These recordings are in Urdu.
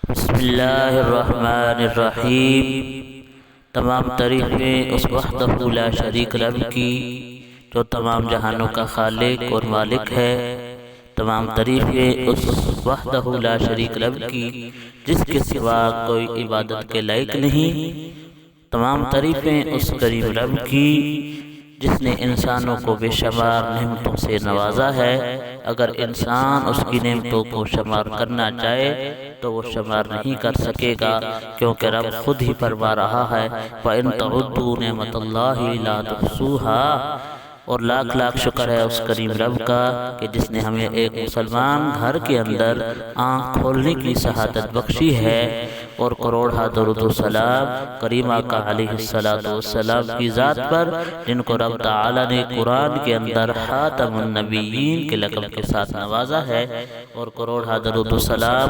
بسم اللہ الرحمن الرحیم۔ تمام تعریفیں اس وحدہ لا شریک رب کی جو تمام جہانوں کا خالق اور مالک ہے۔ تمام تعریفیں اس وحدہ لا شریک رب کی جس کے سوا کوئی عبادت کے لائق نہیں۔ تمام تعریفیں اس کریم رب کی جس نے انسانوں کو بے شمار نعمتوں سے نوازا ہے۔ اگر انسان اس کی نعمتوں کو شمار کرنا چاہے تو وہ شمار نہیں کر سکے گا، کیونکہ رب خود ہی فرما رہا ہے وَإِن تَعُدُّوا نِعْمَتَ اللَّهِ لَا تُحْصُوهَا۔ اور لاکھ لاکھ شکر ہے اس کریم رب کا کہ جس نے ہمیں ایک مسلمان گھر کے اندر آنکھ کھولنے کی سعادت بخشی ہے، اور کروڑہ درود و سلام کریم آقا علیہ السلام کی ذات پر، جن کو رب تعالی نے قرآن کے اندر خاتم النبیین کے لقب کے ساتھ نوازا ہے، اور کروڑہ درود و سلام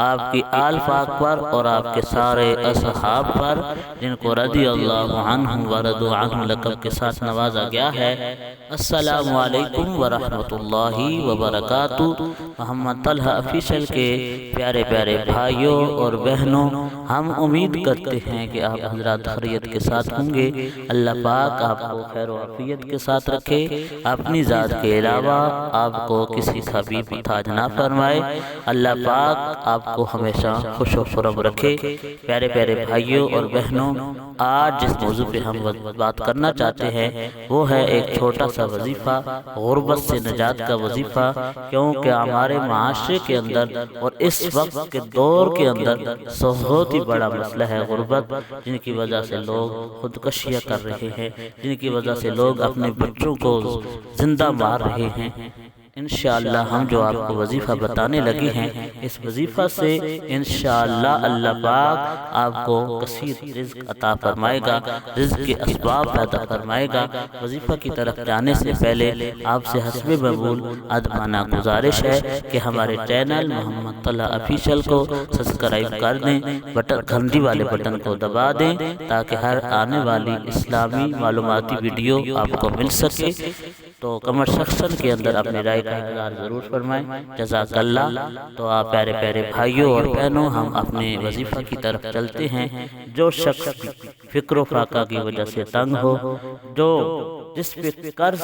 آپ کی آل پاک پر اور آپ کے سارے اصحاب پر، جن کو رضی اللہ عنہم ورضوا عنہ لقب کے ساتھ نوازا گیا ہے۔ السلام علیکم ورحمۃ اللہ وبرکاتہ۔ محمد طلحہ آفیشل کے پیارے پیارے بھائیوں اور بہنوں، ہم امید کرتے ہیں کہ آپ حضرات خیریت کے ساتھ ہوں گے۔ اللہ پاک آپ کو خیر و عافیت کے ساتھ رکھے، اپنی ذات کے علاوہ آپ کو کسی کا بھی محتاج نہ فرمائے۔ اللہ پاک آپ کو ہمیشہ خوش و خرم رکھے۔ پیارے پیارے بھائیوں اور بہنوں، آج جس موضوع پہ ہم بات کرنا چاہتے ہیں وہ ہے ایک چھوٹا سا وظیفہ، غربت سے نجات کا وظیفہ، کیونکہ ہمارے معاشرے کے اندر اور اس وقت کے دور کے اندر بہت ہی بڑا مسئلہ ہے غربت، جن کی وجہ سے لوگ خودکشیاں کر رہے ہیں، جن کی وجہ سے لوگ اپنے بچوں کو زندہ مار رہے ہیں۔ انشاءاللہ ہم جو آپ کو وظیفہ بتانے لگے ہیں، اس وظیفہ سے انشاءاللہ اللہ پاک آپ کو کثیر رزق عطا فرمائے گا، رزق کے اسباب پیدا فرمائے گا۔ وظیفہ کی طرف جانے سے پہلے آپ سے حسب مقبول ادبانہ گزارش ہے کہ ہمارے چینل محمد طلحہ آفیشل کو سبسکرائب کر دیں، گھنٹی والے بٹن کو دبا دیں تاکہ ہر آنے والی اسلامی معلوماتی ویڈیو آپ کو مل سکے۔ تو کمنٹ سیکشن کے اندر اپنی رائے کا اظہار ضرور فرمائیں، جزاک اللہ۔ تو آپ پیارے پیارے بھائیوں اور بہنوں، ہم اپنے وظیفہ کی طرف چلتے ہیں۔ جو شخص فکر و فاقہ کی وجہ سے تنگ ہو، جو جس پہ قرض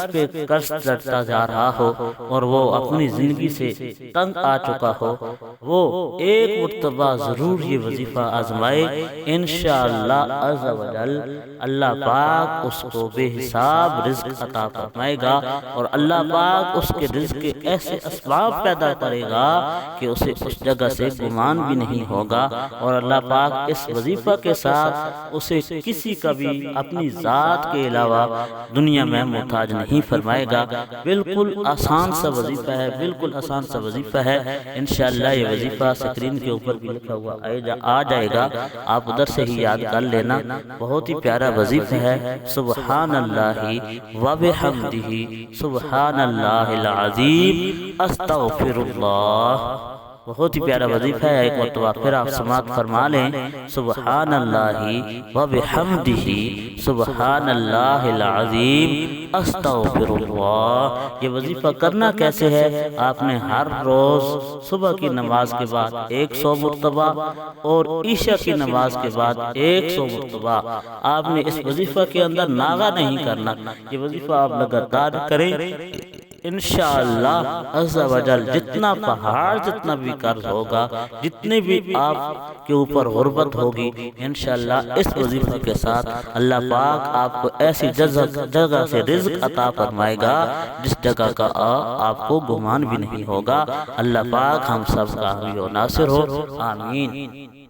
چڑھتا جا رہا ہو اور وہ اپنی زندگی سے تنگ آ چکا ہو، وہ ایک مرتبہ ضرور یہ وظیفہ آزمائے۔ انشاءاللہ عز و جل اللہ پاک اس کو بے حساب رزق عطا فرمائے گا، اور اللہ پاک اس کے رزق کے ایسے اسباب پیدا کرے گا کہ اسے اس جگہ سے گمان بھی نہیں ہوگا، اور اللہ پاک اس وظیفہ کے ساتھ اسے کسی کا بھی اپنی ذات کے علاوہ دنیا میں محتاج نہیں فرمائے گا۔ بالکل آسان سا وظیفہ ہے، بالکل آسان سا وظیفہ ہے۔ انشاءاللہ یہ وظیفہ سکرین کے اوپر بھی لکھا ہوا آ جائے گا، آپ ادھر سے ہی یاد کر لینا۔ بہت ہی پیارا وظیفہ ہے، سبحان اللہ و بحمدہ سبحان اللہ العظیم استغفر اللہ۔ بہت ہی پیارا وظیفہ ہے، ایک مرتبہ پھر آپ سماعت فرما لیں، سبحان اللہ و بحمدہ سبحان اللہ العظیم استغفر اللہ۔ یہ وظیفہ کرنا کیسے ہے؟ آپ نے ہر روز صبح کی نماز کے بعد 100 مرتبہ اور عشاء کی نماز کے بعد 100 مرتبہ آپ نے اس وظیفہ کے اندر ناغہ نہیں کرنا۔ یہ وظیفہ آپ لگاتار کریں، انشاءاللہ عز و جل جتنا پہاڑ، جتنا بھی قرض ہوگا، جتنے بھی آپ کے اوپر غربت ہوگی، انشاءاللہ اس وظیفہ کے ساتھ اللہ پاک آپ کو ایسی جگہ سے رزق عطا فرمائے گا جس جگہ کا آپ کو گمان بھی نہیں ہوگا۔ اللہ پاک ہم سب کا حامی و ناصر ہو، آمین۔